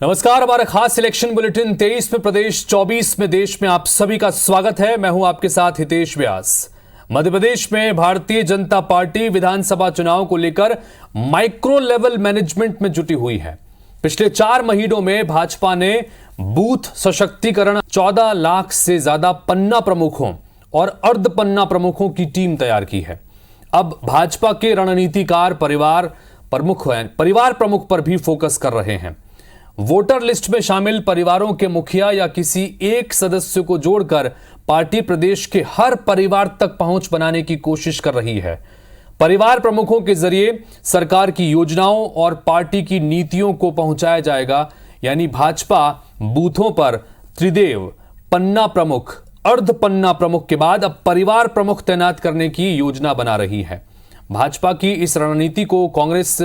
नमस्कार, हमारा खास सिलेक्शन बुलेटिन 23 में प्रदेश 24 में देश में आप सभी का स्वागत है। मैं हूं आपके साथ हितेश व्यास। मध्य प्रदेश में भारतीय जनता पार्टी विधानसभा चुनाव को लेकर माइक्रो लेवल मैनेजमेंट में जुटी हुई है। पिछले 4 महीनों में भाजपा ने बूथ सशक्तिकरण 14 लाख से ज्यादा पन्ना प्रमुखों और अर्ध पन्ना प्रमुखों की टीम तैयार की है। अब भाजपा के रणनीतिकार परिवार प्रमुख पर भी फोकस कर रहे हैं। वोटर लिस्ट में शामिल परिवारों के मुखिया या किसी एक सदस्य को जोड़कर पार्टी प्रदेश के हर परिवार तक पहुंच बनाने की कोशिश कर रही है। परिवार प्रमुखों के जरिए सरकार की योजनाओं और पार्टी की नीतियों को पहुंचाया जाएगा। यानी भाजपा बूथों पर त्रिदेव, पन्ना प्रमुख, अर्ध पन्ना प्रमुख के बाद अब परिवार प्रमुख तैनात करने की योजना बना रही है। भाजपा की इस रणनीति को कांग्रेस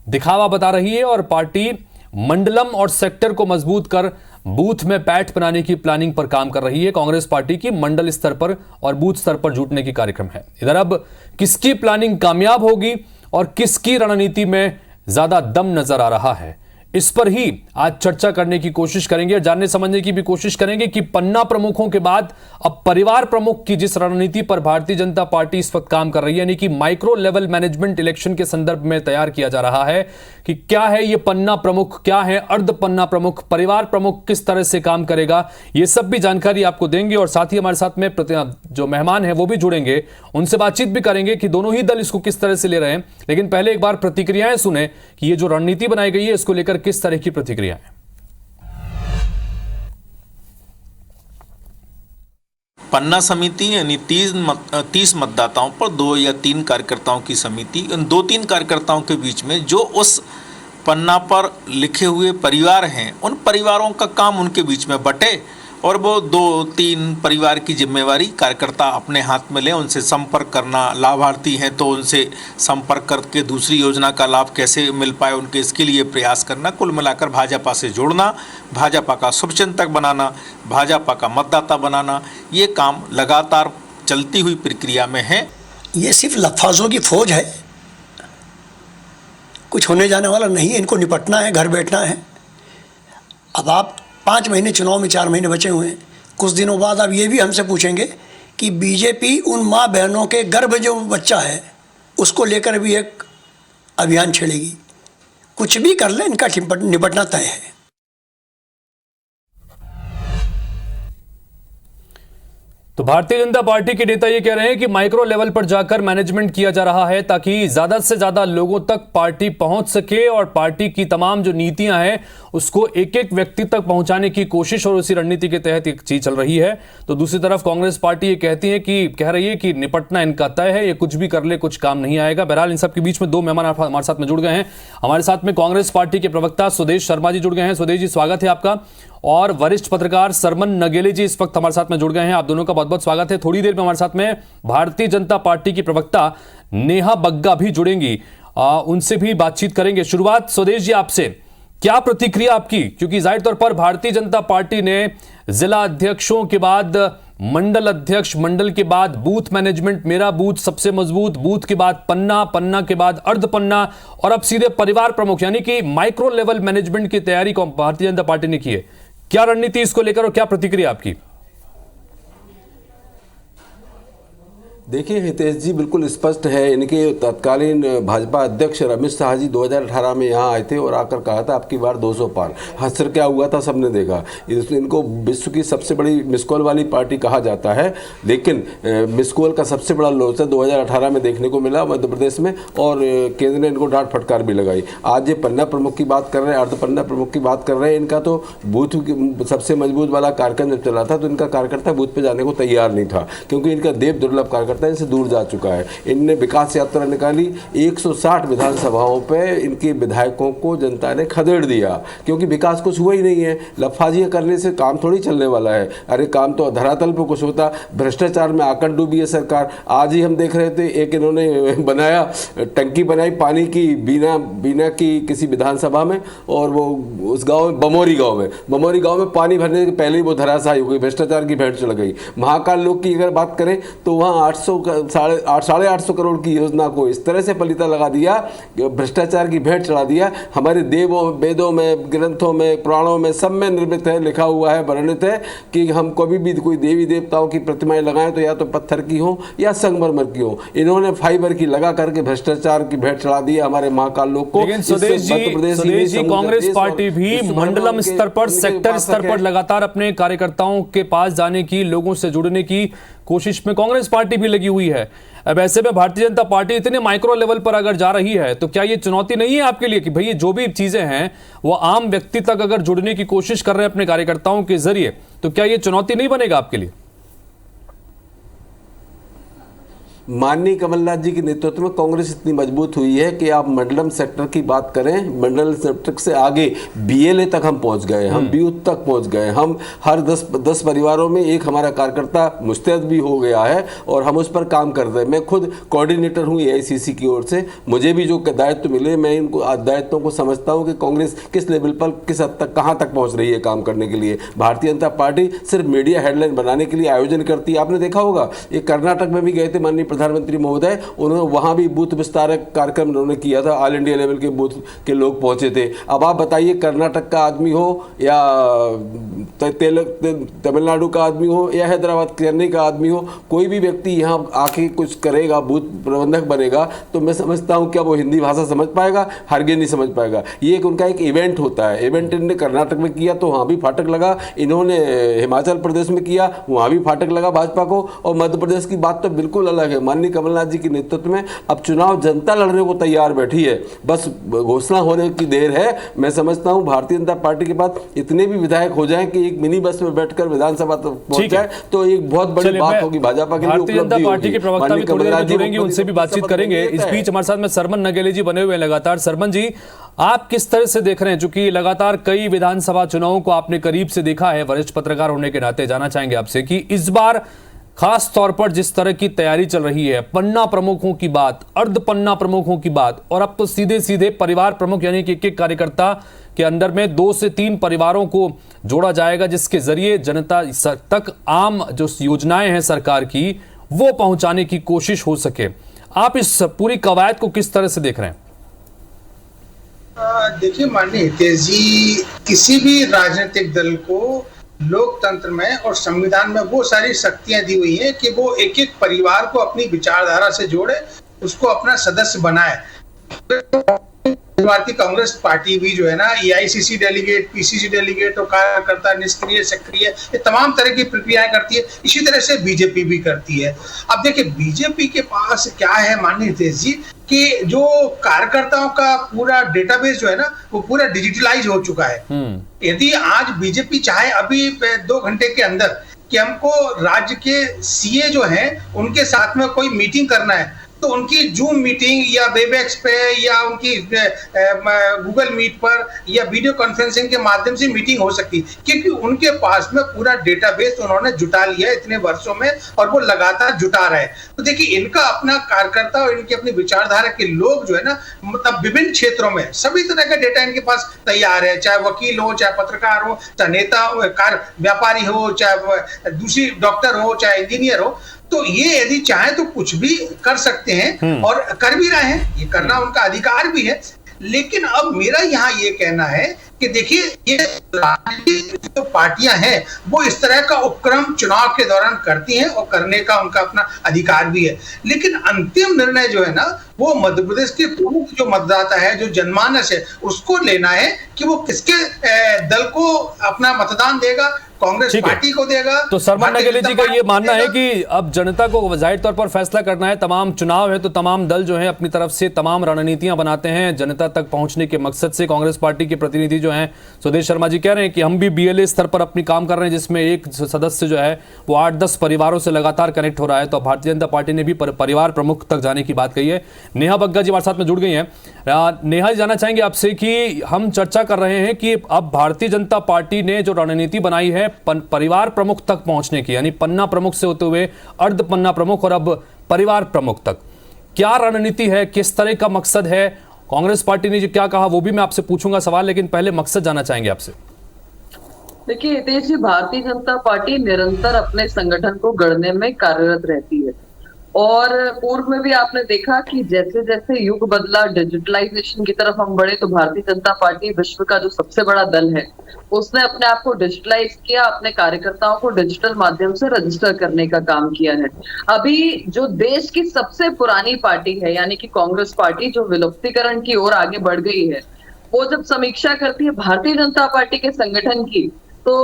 दिखावा बता रही है और पार्टी मंडलम और सेक्टर को मजबूत कर बूथ में पैठ बनाने की प्लानिंग पर काम कर रही है। कांग्रेस पार्टी की मंडल स्तर पर और बूथ स्तर पर जुटने की कार्यक्रम है। इधर अब किसकी प्लानिंग कामयाब होगी और किसकी रणनीति में ज्यादा दम नजर आ रहा है, इस पर ही आज चर्चा करने की कोशिश करेंगे और जानने समझने की भी कोशिश करेंगे कि पन्ना प्रमुखों के बाद अब परिवार प्रमुख की जिस रणनीति पर भारतीय जनता पार्टी इस वक्त काम कर रही है, यानी कि माइक्रो लेवल मैनेजमेंट इलेक्शन के संदर्भ में तैयार किया जा रहा है कि क्या है ये पन्ना प्रमुख, क्या है अर्ध पन्ना प्रमुख, परिवार प्रमुख किस तरह से काम करेगा, ये सब भी जानकारी आपको देंगे। और साथ ही हमारे साथ में जो मेहमान है वो भी जुड़ेंगे, उनसे बातचीत भी करेंगे कि दोनों ही दल इसको किस तरह से ले रहे हैं। लेकिन पहले एक बार प्रतिक्रियाएं सुने कि ये जो रणनीति बनाई गई है इसको लेकर किस तरह की प्रतिक्रिया है। पन्ना समिति यानी 30 मतदाताओं पर 2 या 3 कार्यकर्ताओं की समिति, उन 2-3 कार्यकर्ताओं के बीच में जो उस पन्ना पर लिखे हुए परिवार हैं, उन परिवारों का काम उनके बीच में बटे और वो 2-3 परिवार की जिम्मेवारी कार्यकर्ता अपने हाथ में लें। उनसे संपर्क करना, लाभार्थी हैं तो उनसे संपर्क करके दूसरी योजना का लाभ कैसे मिल पाए उनके, इसके लिए प्रयास करना। कुल मिलाकर भाजपा से जुड़ना, भाजपा का शुभचिंतक बनाना, भाजपा का मतदाता बनाना, ये काम लगातार चलती हुई प्रक्रिया में है। ये सिर्फ लफाजों की फौज है, कुछ होने जाने वाला नहीं है। इनको निपटना है, घर बैठना है। अब आप 5 महीने चुनाव में, 4 महीने बचे हुए हैं। कुछ दिनों बाद अब ये भी हमसे पूछेंगे कि बीजेपी उन माँ बहनों के गर्भ जो बच्चा है उसको लेकर भी एक अभियान छेड़ेगी। कुछ भी कर ले, इनका निपटना तय है। तो भारतीय जनता पार्टी के नेता ये कह रहे हैं कि माइक्रो लेवल पर जाकर मैनेजमेंट किया जा रहा है ताकि ज्यादा से ज्यादा लोगों तक पार्टी पहुंच सके और पार्टी की तमाम जो नीतियां हैं उसको एक एक व्यक्ति तक पहुंचाने की कोशिश, और उसी रणनीति के तहत एक चीज चल रही है। तो दूसरी तरफ कांग्रेस पार्टी ये कह रही है कि निपटना इनका तय है, ये कुछ भी कर ले कुछ काम नहीं आएगा। बहरहाल इन सबके बीच में 2 मेहमान हमारे साथ में जुड़ गए हैं। हमारे साथ में कांग्रेस पार्टी के प्रवक्ता सुदेश शर्मा जी जुड़ गए हैं। सुदेश जी, स्वागत है आपका। और वरिष्ठ पत्रकार सरमन नगेले जी इस वक्त हमारे साथ में जुड़ गए हैं। आप दोनों का बहुत बहुत स्वागत है। थोड़ी देर में हमारे साथ में भारतीय जनता पार्टी की प्रवक्ता नेहा बग्गा भी जुड़ेंगी, उनसे भी बातचीत करेंगे। शुरुआत सुदेश जी आपसे, क्या प्रतिक्रिया आपकी, क्योंकि जाहिर तौर पर भारतीय जनता पार्टी ने जिला अध्यक्षों के बाद मंडल अध्यक्ष, मंडल के बाद बूथ मैनेजमेंट, मेरा बूथ सबसे मजबूत, बूथ के बाद पन्ना, पन्ना के बाद अर्ध पन्ना और अब सीधे परिवार प्रमुख, यानी कि माइक्रो लेवल मैनेजमेंट की तैयारी भारतीय जनता पार्टी ने की है। क्या रणनीति इसको लेकर और क्या प्रतिक्रिया आपकी? देखिए हितेश जी, बिल्कुल स्पष्ट है। इनके तत्कालीन भाजपा अध्यक्ष रमेश शाह जी 2018 में यहाँ आए थे और आकर कहा था आपकी बार 200 पार। हश्र क्या हुआ था सबने देखा। इनको विश्व की सबसे बड़ी मिसकॉल वाली पार्टी कहा जाता है, लेकिन मिसकॉल का सबसे बड़ा लॉस 2018 में देखने को मिला मध्य प्रदेश में, और केंद्र ने इनको डांट फटकार भी लगाई। आज ये पन्ना प्रमुख की बात कर रहे हैं, अर्ध पन्ना प्रमुख की बात कर रहे हैं। इनका तो बूथ सबसे मजबूत वाला कार्यक्रम जब चला था तो इनका कार्यकर्ता बूथ पर जाने को तैयार नहीं था, क्योंकि इनका देव दुर्लभ कार्यकर्ता इनसे दूर जा चुका है। इनने विकास यात्रा निकाली, 160 विधानसभाओं पे इनके विधायकों को जनता ने खदेड़ दिया, क्योंकि विकास कुछ हुआ ही नहीं है। लफाजियां करने से काम थोड़ी चलने वाला है। अरे काम तो धरातल पर कुछ होता। भ्रष्टाचार में आकर डूबी है सरकार। आज ही हम देख रहे थे, एक इन्होंने बनाया, टंकी बनाई पानी की बीना की किसी विधानसभा में, और वो उस गाँव में बमोरी गाँव में पानी भरने के पहले ही वो धराशायी हो गई, भ्रष्टाचार की भेंट चढ़ गई। महाकाल लोक की अगर बात करें तो वहाँ साढ़े 800 करोड़ की योजना को इस तरह से पलीता लगा दिया, भ्रष्टाचार की भेंट चढ़ा दिया। हमारे देवों वेदों में, ग्रंथों में, पुराणों में सब में निर्मित है, लिखा हुआ है, वर्णित है कि हम कभी भी कोई देवी देवताओं की प्रतिमाएं लगाएं तो या तो पत्थर की हो या संगमरमर की हो। इन्होंने फाइबर की लगा करके भ्रष्टाचार की भेंट चढ़ा दी है हमारे महाकाल लोग को। लेकिन सुदेश जी कांग्रेस पार्टी भी मंडलम स्तर पर, सेक्टर स्तर पर लगातार अपने कार्यकर्ताओं के पास जाने की, लोगों से जुड़ने की कोशिश में कांग्रेस पार्टी भी लगी हुई है। अब ऐसे में भारतीय जनता पार्टी इतने माइक्रो लेवल पर अगर जा रही है तो क्या ये चुनौती नहीं है आपके लिए कि भाई जो भी चीजें हैं वो आम व्यक्ति तक अगर जुड़ने की कोशिश कर रहे हैं अपने कार्यकर्ताओं के जरिए, तो क्या ये चुनौती नहीं बनेगा आपके लिए? माननीय कमलनाथ जी के नेतृत्व में कांग्रेस इतनी मजबूत हुई है कि आप मंडलम सेक्टर की बात करें, मंडल सेक्टर से आगे बीएलए तक हम पहुंच गए, हम बूथ तक पहुंच गए। हम हर 10 परिवारों में एक हमारा कार्यकर्ता मुस्तैद भी हो गया है और हम उस पर काम कर रहे हैं। मैं खुद कोऑर्डिनेटर हूं एआईसीसी की ओर से, मुझे भी जो दायित्व मिले मैं इनको दायित्वों को समझता हूं कि कांग्रेस किस लेवल पर, किस हद तक, कहां तक पहुंच रही है काम करने के लिए। भारतीय जनता पार्टी सिर्फ मीडिया हेडलाइन बनाने के लिए आयोजन करती है। आपने देखा होगा ये कर्नाटक में भी गए थे माननीय प्रधानमंत्री महोदय, उन्होंने वहां भी बूथ विस्तारक कार्यक्रम उन्होंने किया था, ऑल इंडिया लेवल के बूथ के लोग पहुंचे थे। अब आप बताइए कर्नाटक का आदमी हो या तमिलनाडु का आदमी हो या हैदराबाद चेन्नई का आदमी हो, कोई भी व्यक्ति यहां आके कुछ करेगा, बूथ प्रबंधक बनेगा, तो मैं समझता हूं क्या वो हिंदी भाषा समझ पाएगा? हरगिज नहीं समझ पाएगा। ये उनका एक इवेंट होता है। इवेंट इन्होंने कर्नाटक में किया तो वहां भी फाटक लगा, इन्होंने हिमाचल प्रदेश में किया वहां भी फाटक लगा भाजपा को, और मध्य प्रदेश की बात तो बिल्कुल अलग है। माननीय कमलनाथ जी के नेतृत्व में अब चुनाव जनता लड़ने को तैयार बैठी है, बस घोषणा होने की देर है। मैं समझता हूं भारतीय जनता पार्टी के पास इतने भी विधायक हो जाएं कि एक मिनी बस में बैठकर विधानसभा तक पहुंच जाए तो एक बहुत बड़ी बात होगी भाजपा के लिए। भारतीय जनता पार्टी के प्रवक्ता भी थोड़ी देर में जुड़ेंगे, उनसे भी बातचीत करेंगे। इस बीच हमारे साथ में सरमन नगेले जी बने हुए हैं लगातार। सरमन जी, आप किस तरह से देख रहे हैं, चूंकि लगातार कई विधानसभा चुनावों को आपने करीब से देखा है, वरिष्ठ पत्रकार होने के नाते जानना चाहेंगे आपसे कि इस बार खास तौर पर जिस तरह की तैयारी चल रही है, पन्ना प्रमुखों की बात, अर्ध पन्ना प्रमुखों की बात, और अब तो सीधे सीधे परिवार प्रमुख यानी कि एक कार्यकर्ता के अंदर में 2 से 3 परिवारों को जोड़ा जाएगा, जिसके जरिए जनता तक आम जो योजनाएं हैं सरकार की वो पहुंचाने की कोशिश हो सके। आप इस पूरी कवायद को किस तरह से देख रहे हैं? देखिए माननीय हितेश जी, किसी भी राजनीतिक दल को लोकतंत्र में और संविधान में वो सारी शक्तियां दी हुई हैं कि वो एक एक परिवार को अपनी विचारधारा से जोड़े, उसको अपना सदस्य बनाए। भारतीय कांग्रेस पार्टी भी जो है ना, एआईसीसी डेलीगेट, पीसीसी डेलीगेट और कार्यकर्ता निष्क्रिय, सक्रिय, ये तमाम तरह की प्रक्रियाएं करती है। इसी तरह से बीजेपी भी करती है। अब देखिए बीजेपी के पास क्या है माननीय हितेश जी, कि जो कार्यकर्ताओं का पूरा डेटाबेस जो है ना वो पूरा डिजिटलाइज हो चुका है। यदि आज बीजेपी चाहे अभी 2 घंटे के अंदर कि हमको राज्य के सीए जो हैं उनके साथ में कोई मीटिंग करना है, तो उनकी जूम मीटिंग या वेबएक्स पे या उनकी गूगल मीट पर या वीडियो कॉन्फ्रेंसिंग के माध्यम से मीटिंग हो सकती है, क्योंकि उनके पास में पूरा डेटाबेस उन्होंने जुटा लिया है इतने वर्षों में और वो लगातार जुटा रहे हैं। तो देखिए इनका अपना कार्यकर्ता और इनकी अपनी विचारधारा के लोग जो है ना, मतलब विभिन्न क्षेत्रों में सभी तरह का डेटा इनके पास तैयार है, चाहे वकील हो, चाहे पत्रकार हो, चाहे नेता हो, व्यापारी हो, चाहे दूसरी डॉक्टर हो, चाहे इंजीनियर हो। तो ये यदि चाहे तो कुछ भी कर सकते हैं और कर भी रहे हैं, ये करना उनका अधिकार भी है। लेकिन अब मेरा यहाँ ये कहना है कि देखिए ये जो पार्टियां हैं वो इस तरह का उपक्रम चुनाव के दौरान करती हैं और करने का उनका अपना अधिकार भी है, लेकिन अंतिम निर्णय जो है ना वो मध्य प्रदेश के प्रमुख जो मतदाता है, जो जनमानस है, उसको लेना है कि वो किसके दल को अपना मतदान देगा, कांग्रेस पार्टी को देगा। तो सरमन नगेले जी का ये मानना है कि अब जनता को जाहिर तौर पर फैसला करना है, तमाम चुनाव है तो तमाम दल जो है अपनी तरफ से तमाम रणनीतियां बनाते हैं जनता तक पहुंचने के मकसद से। कांग्रेस पार्टी के प्रतिनिधि जो हैं सुदेश शर्मा जी कह रहे हैं कि हम भी बीएलए स्तर पर अपनी काम कर रहे हैं, जिसमें एक सदस्य जो है वो 8-10 परिवारों से लगातार कनेक्ट हो रहा है। तो भारतीय जनता पार्टी ने भी परिवार प्रमुख तक जाने की बात कही है। नेहा बग्गा जी हमारे साथ में जुड़ गई हैं। नेहा जी, जानना चाहेंगे आपसे कि हम चर्चा कर रहे हैं कि अब भारतीय जनता पार्टी ने जो रणनीति बनाई है परिवार प्रमुख तक पहुंचने की, यानी पन्ना प्रमुख से होते हुए अर्ध पन्ना प्रमुख और अब परिवार प्रमुख तक, क्या रणनीति है, किस तरह का मकसद है? कांग्रेस पार्टी ने जो क्या कहा वो भी मैं आपसे पूछूंगा सवाल, लेकिन पहले मकसद जानना चाहेंगे आपसे। देखिए हितेश जी, भारतीय जनता पार्टी निरंतर अपने संगठन को गढ़ने में कार्यरत रहती है और पूर्व में भी आपने देखा कि जैसे जैसे युग बदला, डिजिटलाइजेशन की तरफ हम बढ़े, तो भारतीय जनता पार्टी विश्व का जो सबसे बड़ा दल है उसने अपने आप को डिजिटलाइज किया, अपने कार्यकर्ताओं को डिजिटल माध्यम से रजिस्टर करने का काम किया है। अभी जो देश की सबसे पुरानी पार्टी है यानी कि कांग्रेस पार्टी, जो विलुप्तीकरण की ओर आगे बढ़ गई है, वो जब समीक्षा करती है भारतीय जनता पार्टी के संगठन की, तो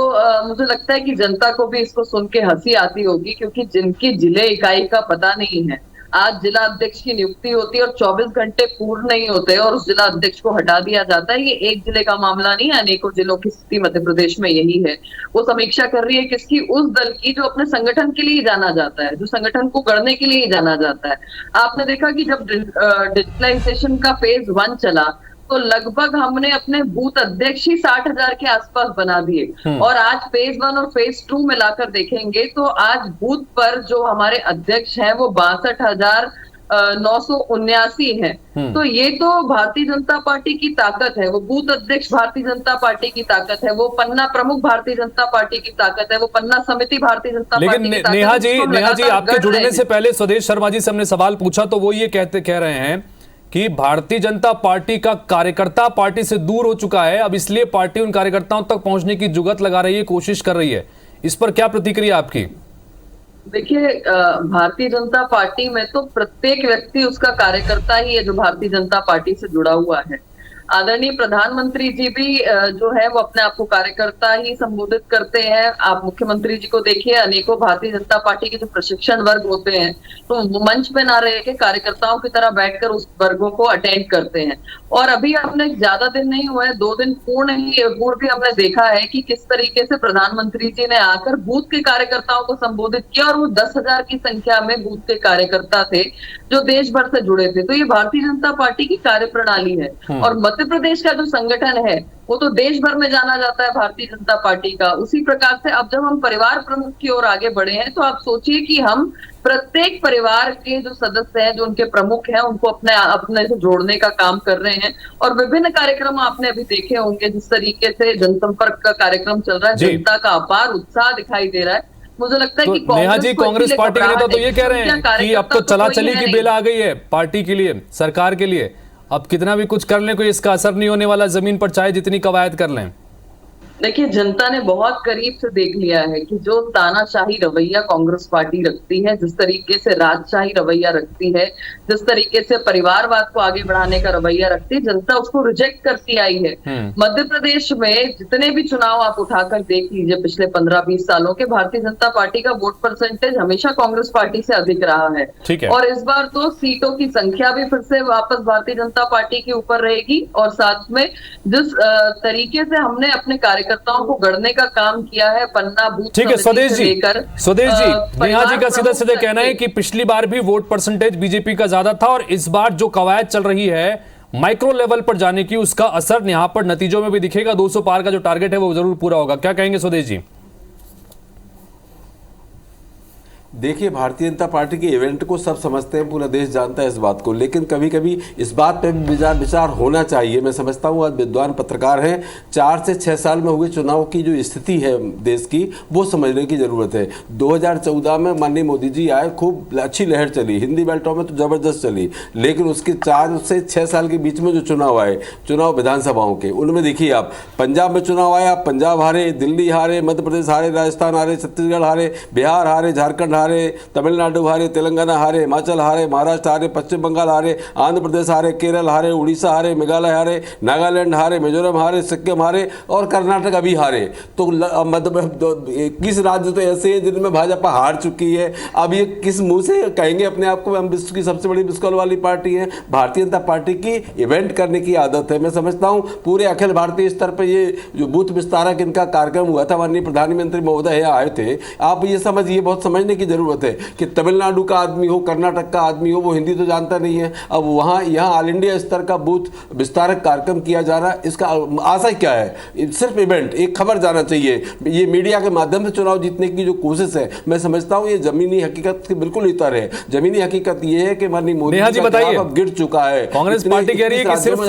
मुझे लगता है कि जनता को भी इसको सुन के हंसी आती होगी, क्योंकि जिनकी जिले इकाई का पता नहीं है, आज जिला अध्यक्ष की नियुक्ति होती है और 24 घंटे पूर्ण नहीं होते और उस जिला अध्यक्ष को हटा दिया जाता है। ये एक जिले का मामला नहीं है, अनेकों जिलों की स्थिति मध्य प्रदेश में यही है। वो समीक्षा कर रही है किसकी? उस दल की जो अपने संगठन के लिए ही जाना जाता है, जो संगठन को गढ़ने के लिए ही जाना जाता है। आपने देखा कि जब डिजिटलाइजेशन का फेज 1 चला तो लगभग हमने अपने बूथ अध्यक्ष ही 60,000 के आसपास बना दिए, और आज फेज 1 और फेज 2 मिलाकर देखेंगे तो आज बूथ पर जो हमारे अध्यक्ष हैं वो 62,979 है। तो ये तो भारतीय जनता पार्टी की ताकत है, वो बूथ अध्यक्ष भारतीय जनता पार्टी की ताकत है, वो पन्ना प्रमुख भारतीय जनता पार्टी की ताकत है, वो पन्ना समिति भारतीय जनता पार्टी की ताकत है। लेकिन नेहा जी आपके जुड़ने से पहले स्वदेश शर्मा जी से हमने सवाल पूछा तो वो ये कह रहे हैं कि भारतीय जनता पार्टी का कार्यकर्ता पार्टी से दूर हो चुका है, अब इसलिए पार्टी उन कार्यकर्ताओं तक पहुंचने की जुगत लगा रही है, कोशिश कर रही है। इस पर क्या प्रतिक्रिया आपकी? देखिए, भारतीय जनता पार्टी में तो प्रत्येक व्यक्ति उसका कार्यकर्ता ही है जो भारतीय जनता पार्टी से जुड़ा हुआ है। आदरणीय प्रधानमंत्री जी भी जो है वो अपने आप को कार्यकर्ता ही संबोधित करते हैं। आप मुख्यमंत्री जी को देखिए, अनेकों भारतीय जनता पार्टी के जो प्रशिक्षण वर्ग होते हैं तो मंच पे ना रह के कार्यकर्ताओं की तरह बैठकर उस वर्गों को अटेंड करते हैं। और अभी हमने ज्यादा दिन नहीं हुए, 2 दिन पूर्ण भी हमने देखा है कि किस तरीके से प्रधानमंत्री जी ने आकर बूथ के कार्यकर्ताओं को संबोधित किया, और वो 10,000 की संख्या में बूथ के कार्यकर्ता थे जो देश भर से जुड़े थे। तो ये भारतीय जनता पार्टी की कार्यप्रणाली है। और मध्य प्रदेश का जो संगठन है वो तो देश भर में जाना जाता है भारतीय जनता पार्टी का। उसी प्रकार से अब जब हम परिवार प्रमुख की ओर आगे बढ़े हैं तो आप सोचिए कि हम प्रत्येक परिवार के जो सदस्य हैं, जो उनके प्रमुख हैं, उनको अपने से जोड़ने का काम कर रहे हैं। और विभिन्न कार्यक्रम आपने अभी देखे होंगे, जिस तरीके से जनसंपर्क का कार्यक्रम चल रहा है, जनता का अपार उत्साह दिखाई दे रहा है। मुझे लगता है कि नेहा जी, कांग्रेस पार्टी के नेता तो ये कह रहे हैं कि अब तो चला चली की बेला आ गई है पार्टी के लिए, सरकार के लिए। अब कितना भी कुछ कर लें कोई इसका असर नहीं होने वाला, जमीन पर चाहे जितनी कवायद कर लें। देखिए, जनता ने बहुत करीब से देख लिया है कि जो तानाशाही रवैया कांग्रेस पार्टी रखती है, जिस तरीके से राजशाही रवैया रखती है, जिस तरीके से परिवारवाद को आगे बढ़ाने का रवैया रखती है, जनता उसको रिजेक्ट करती आई है। मध्य प्रदेश में जितने भी चुनाव आप उठाकर देख लीजिए पिछले 15-20 सालों के, भारतीय जनता पार्टी का वोट परसेंटेज हमेशा कांग्रेस पार्टी से अधिक रहा है। और इस बार तो सीटों की संख्या भी फिर से वापस भारतीय जनता पार्टी के ऊपर रहेगी। और साथ में जिस तरीके से हमने अपने कार्यकर्ताओं को गढ़ने का काम किया है, पन्ना बूथ, ठीक है स्वदेश जी, नेहा जी का सीधा सीधा कहना है कि पिछली बार भी वोट परसेंटेज बीजेपी का ज्यादा था और इस बार जो कवायद चल रही है माइक्रो लेवल पर जाने की, उसका असर यहाँ पर नतीजों में भी दिखेगा। 200 पार का जो टारगेट है वो जरूर पूरा होगा। क्या कहेंगे स्वदेश जी? देखिए, भारतीय जनता पार्टी के इवेंट को सब समझते हैं, पूरा देश जानता है इस बात को, लेकिन कभी कभी इस बात पे भी विचार होना चाहिए। मैं समझता हूँ आज विद्वान पत्रकार हैं, 4 से 6 साल में हुए चुनाव की जो स्थिति है देश की, वो समझने की ज़रूरत है। 2014 में माननीय मोदी जी आए, खूब अच्छी लहर चली, हिंदी बेल्टों में तो ज़बरदस्त चली, लेकिन उसके 4 से 6 साल के बीच में जो चुनाव आए, चुनाव विधानसभाओं के, उनमें देखिए आप, पंजाब में चुनाव आया, पंजाब हारे, दिल्ली हारे, मध्य प्रदेश हारे, राजस्थान हारे, छत्तीसगढ़ हारे, बिहार हारे, झारखंड हारे, तमिलनाडु हारे, तेलंगाना हारे, हिमाचल हारे, महाराष्ट्र हारे, पश्चिम बंगाल हारे, आंध्र प्रदेश हारे, केरल हारे, उड़ीसा हारे, मेघालय हारे, नागालैंड हारे, मिजोरम हारे, सिक्किम हारे और कर्नाटक अभी हारे। तो मतलब 21 राज्य तो ऐसे हैं जिनमें भाजपा हार चुकी है। अब ये किस मुंह से कहेंगे अपने आप को हम विश्व की सबसे बड़ी बिस्कुल वाली पार्टी है? भारतीय जनता पार्टी की इवेंट करने की आदत है। मैं समझता हूँ पूरे अखिल भारतीय स्तर पर ये जो बूथ विस्तारक इनका कार्यक्रम हुआ था, माननीय प्रधानमंत्री महोदय यहाँ आए थे, आप ये समझिए, बहुत समझने की जरूरत है कि तमिलनाडु का आदमी हो, कर्नाटक का आदमी हो, वो हिंदी तो जानता नहीं है। अब वहाँ यहाँ ऑल इंडिया स्तर का बूथ विस्तारक कार्यक्रम किया जा रहा है, इसका आशय क्या है? सिर्फ इवेंट, एक खबर जाना चाहिए। ये मीडिया के माध्यम से चुनाव जीतने की जो कोशिश है, मैं समझता हूँ ये जमीनी हकीकत के बिल्कुल इतर है। जमीनी हकीकत ये है कि माननीय मोदी जी अब गिर चुका है। कांग्रेस पार्टी कह रही है कि सिर्फ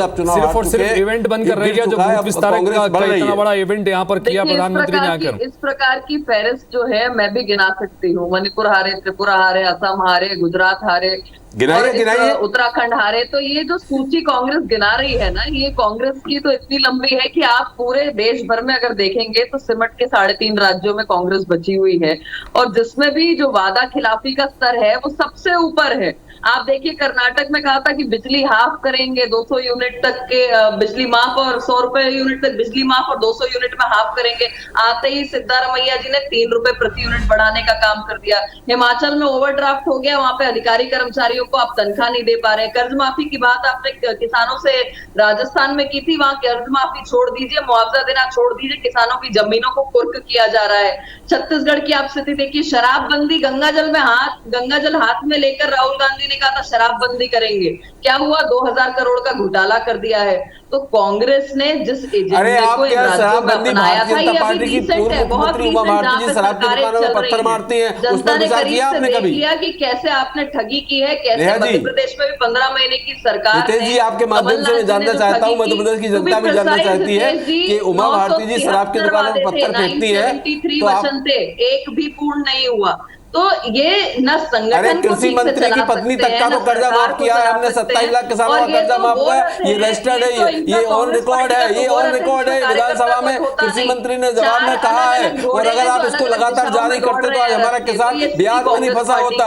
और सिर्फ इवेंट बंद कर रही है, जो बूथ विस्तारक का इतना बड़ा इवेंट यहाँ पर किया प्रधानमंत्री ने आकर। इस प्रकार की फहरिस्त जो है मैं भी गिना सकती हूँ। मणिपुर हारे, त्रिपुरा हारे, असम हारे, गुजरात हारे, गिनाइए। उत्तराखंड हारे। तो ये जो सूची कांग्रेस गिना रही है ना, ये कांग्रेस की तो इतनी लंबी है कि आप पूरे देश भर में अगर देखेंगे तो सिमट के 3.5 राज्यों में कांग्रेस बची हुई है, और जिसमें भी जो वादा खिलाफी का स्तर है वो सबसे ऊपर है। आप देखिए, कर्नाटक में कहा था कि बिजली हाफ करेंगे, 200 यूनिट तक के बिजली माफ, और 100 रुपए यूनिट तक बिजली माफ, और 200 यूनिट में हाफ करेंगे। आते ही सिद्धारमैया जी ने 3 रुपए प्रति यूनिट बढ़ाने का काम कर दिया। हिमाचल में ओवरड्राफ्ट हो गया, वहां पे अधिकारी कर्मचारियों को आप तनख्वाह नहीं दे पा रहे। कर्ज माफी की बात आपने किसानों से राजस्थान में की थी, वहां कर्ज माफी छोड़ दीजिए, मुआवजा देना छोड़ दीजिए, किसानों की जमीनों को कुर्क किया जा रहा है। छत्तीसगढ़ की आप स्थिति देखिए, शराबबंदी, गंगाजल हाथ में लेकर राहुल गांधी ने कहा था शराब बंदी करेंगे, क्या हुआ? 2000 करोड़ का घोटाला कर दिया है। तो कांग्रेस ने जिस एजेंडे को इन राज्यों में अपनाया था, ये अभी रिसेंट है, बहुत रिसेंट, जहां पे सरकारें चल रही है। जनता ने करीब से देख लिया कि कैसे आपने ठगी की है, कैसे मध्य प्रदेश में भी 15 महीने की सरकार जी, आपके माध्यम से मैं जानना चाहता हूँ, मध्य प्रदेश की जनता भी जानना चाहती है कि उमा भारती जी शराब की दुकानों में पत्थर फेंकती है, तो वचन थे, एक भी पूर्ण नहीं हुआ। तो ये न संगठन को कृषि मंत्री की पत्नी तक का तो कर्जा माफ किया है हमने, 27 लाख किसानों का कर्जा माफ हुआ है, ये रजिस्टर्ड है, ये ऑन रिकॉर्ड है, ये ऑन रिकॉर्ड है। विधानसभा में कृषि मंत्री ने जवाब में कहा है, और अगर आप इसको लगातार जारी करते तो आज हमारा किसान ब्याज में नहीं फंसा होता।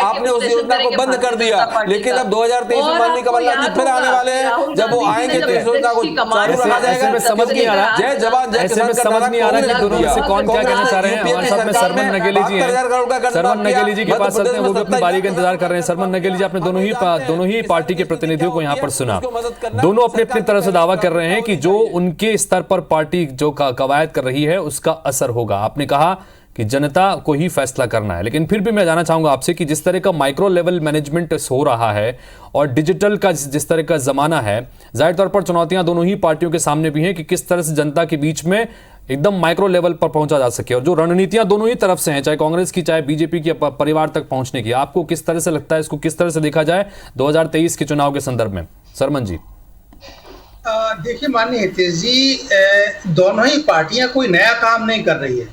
आपने उस योजना को बंद कर दिया, लेकिन अब 2023 में माननीय कमलनाथ जी फिर आने वाले हैं, जब वो आएंगे तो इस योजना को चालू रखा जाएगा। समझ नहीं आ रहा, जय जवान जय किसान, समझ नहीं आ रहा कि दोनों में से कौन क्या कहना चाह रहे हैं। हमारे साथ में सरमन नगेली जी हैं, सरमन नगेली जी के पास चलते हैं, वो भी अपनी बारी का इंतजार कर रहे हैं। सरमन नगेली जी, आपने दोनों ही पार्टी के प्रतिनिधियों को यहाँ पर सुना, दोनों अपनी अपनी तरह से दावा कर रहे हैं कि जो उनके स्तर पर पार्टी जो कवायद कर रही है उसका असर होगा। आपने कहा कि जनता को ही फैसला करना है, लेकिन फिर भी मैं जानना चाहूंगा आपसे कि जिस तरह का माइक्रो लेवल मैनेजमेंट हो रहा है और डिजिटल का जिस तरह का जमाना है, जाहिर तौर पर चुनौतियां दोनों ही पार्टियों के सामने भी हैं कि किस तरह से जनता के बीच में एकदम माइक्रो लेवल पर पहुंचा जा सके, और जो रणनीतियां दोनों ही तरफ से हैं, चाहे कांग्रेस की चाहे बीजेपी की, परिवार तक पहुंचने की, आपको किस तरह से लगता है, इसको किस तरह से देखा जाए 2023 के चुनाव के संदर्भ में? सरमन जी। देखिए माननीय हितेश जी, दोनों ही पार्टियां कोई नया काम नहीं कर रही है।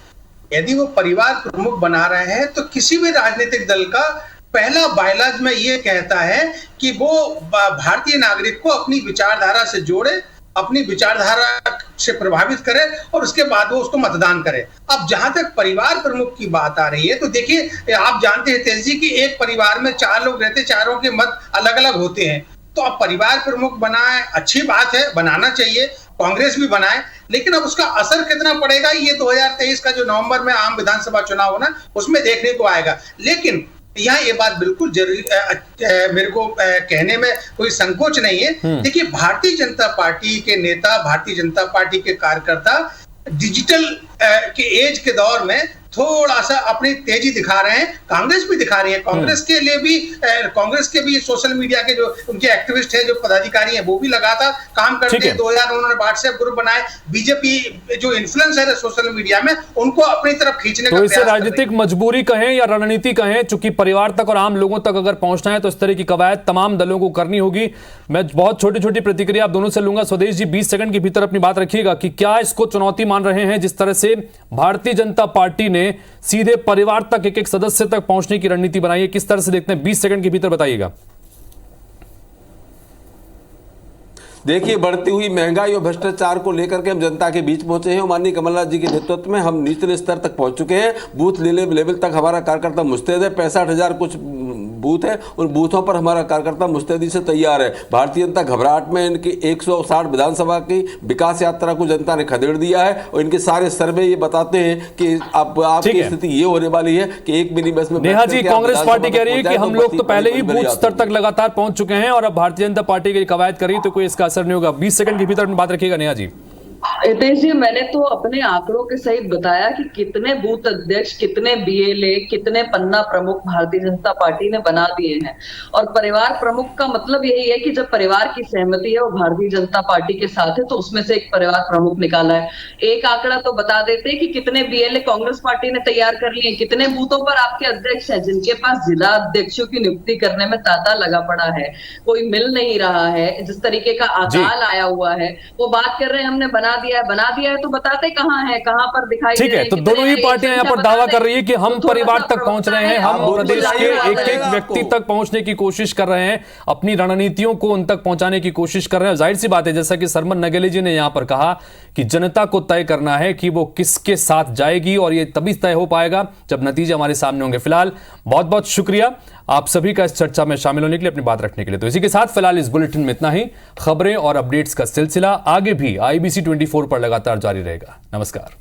यदि वो परिवार प्रमुख बना रहे हैं तो किसी भी राजनीतिक दल का पहला बायलॉज में ये कहता है कि वो भारतीय नागरिक को अपनी विचारधारा से जोड़े, अपनी विचारधारा से प्रभावित करे, और उसके बाद वो उसको मतदान करे। अब जहां तक परिवार प्रमुख की बात आ रही है, तो देखिए आप जानते हैं तेज जी कि एक परिवार में 4 लोग रहते, चारों के मत अलग अलग होते हैं। तो अब परिवार प्रमुख बनाए, अच्छी बात है, बनाना चाहिए, कांग्रेस भी बनाए, लेकिन अब उसका असर कितना पड़ेगा ये 2023 का जो नवंबर में आम विधानसभा चुनाव होना उसमें देखने को आएगा। लेकिन यहाँ ये बात बिल्कुल जरूरी मेरे को कहने में कोई संकोच नहीं है। देखिए, भारतीय जनता पार्टी के नेता, भारतीय जनता पार्टी के कार्यकर्ता डिजिटल के एज के दौर में थोड़ा सा अपनी तेजी दिखा रहे हैं, कांग्रेस भी दिखा रही है। कांग्रेस के लिए भी कांग्रेस के भी सोशल मीडिया के जो उनके एक्टिविस्ट हैं, जो पदाधिकारी हैं, वो भी लगातार काम करते हैं। 2000 उन्होंने व्हाट्सएप ग्रुप बनाए, बीजेपी जो इन्फ्लुएंसर है सोशल मीडिया में उनको अपनी तरफ खींचने तो इसे राजनीतिक मजबूरी कहें या रणनीति कहें, चूंकि परिवार तक और आम लोगों तक अगर पहुंचना है तो इस तरह की कवायद तमाम दलों को करनी होगी। मैं बहुत छोटी छोटी प्रतिक्रिया आप दोनों से लूंगा। स्वदेश जी, 20 सेकंड के भीतर अपनी बात रखिएगा कि क्या इसको चुनौती मान रहे हैं जिस तरह से भारतीय जनता पार्टी ने सीधे परिवार तक, एक एक सदस्य तक पहुंचने की रणनीति बनाई है, किस तरह से देखते हैं? 20 सेकंड के भीतर बताइएगा। देखिए, बढ़ती हुई महंगाई और भ्रष्टाचार को लेकर के हम जनता के बीच पहुंचे हैं। माननीय कमलनाथ जी के नेतृत्व में हम निचले स्तर तक पहुंच चुके हैं, बूथ लेवल तक हमारा कार्यकर्ता मुस्तैद है। 65,000 कुछ बूथ है, उन बूथों पर हमारा कार्यकर्ता मुस्तैदी से तैयार है। भारतीय जनता घबराहट में इनकी 160 विधानसभा की विकास यात्रा को जनता ने खदेड़ दिया है, और इनके सारे सर्वे ये बताते हैं कि आपकी स्थिति ये होने वाली है कि एक मिनी बस में। नेहा जी, कांग्रेस पार्टी कह रही है कि हम लोग तो पहले ही बूथ स्तर तक लगातार पहुंच चुके हैं और अब भारतीय जनता पार्टी की कवायद करी तो कोई इसका असर नहीं होगा। 20 सेकंड के भीतर बात रखिएगा नेहा जी। हितेश जी, मैंने तो अपने आंकड़ों के सहित बताया कि कितने बूथ अध्यक्ष, कितने बीएलए, कितने पन्ना प्रमुख भारतीय जनता पार्टी ने बना दिए हैं। और परिवार प्रमुख का मतलब यही है कि जब परिवार की सहमति है वो भारतीय जनता पार्टी के साथ है, तो उसमें से एक परिवार प्रमुख निकाला है। एक आंकड़ा तो बता देते हैं कि कितने बीएलए कांग्रेस पार्टी ने तैयार कर लिए, कितने बूथों पर आपके अध्यक्ष हैं जिनके पास जिला अध्यक्षों की नियुक्ति करने में तांता लगा पड़ा है, कोई मिल नहीं रहा है, जिस तरीके का अकाल आया हुआ है। वो बात कर रहे हैं हमने बना बना दिया है तो बताते कहाँ है, कहाँ पर दिखाई ठीक है, तो दोनों ही पार्टियां यहाँ पर दावा कर रही है कि हम परिवार तक पहुंच रहे हैं, हम प्रदेश के एक एक व्यक्ति तक पहुंचने की कोशिश कर रहे हैं, अपनी रणनीतियों को उन तक पहुंचाने की कोशिश कर रहे हैं। जाहिर सी बात है, जैसा कि सरमन नगेली जी ने यहाँ पर कहा कि जनता को तय करना है कि वो किसके साथ जाएगी, और ये तभी तय हो पाएगा जब नतीजे हमारे सामने होंगे। फिलहाल बहुत बहुत शुक्रिया आप सभी का इस चर्चा में शामिल होने के लिए, अपनी बात रखने के लिए। तो इसी के साथ फिलहाल इस बुलेटिन में इतना ही। खबरें और अपडेट्स का सिलसिला आगे भी IBC 24 पर लगातार जारी रहेगा। नमस्कार।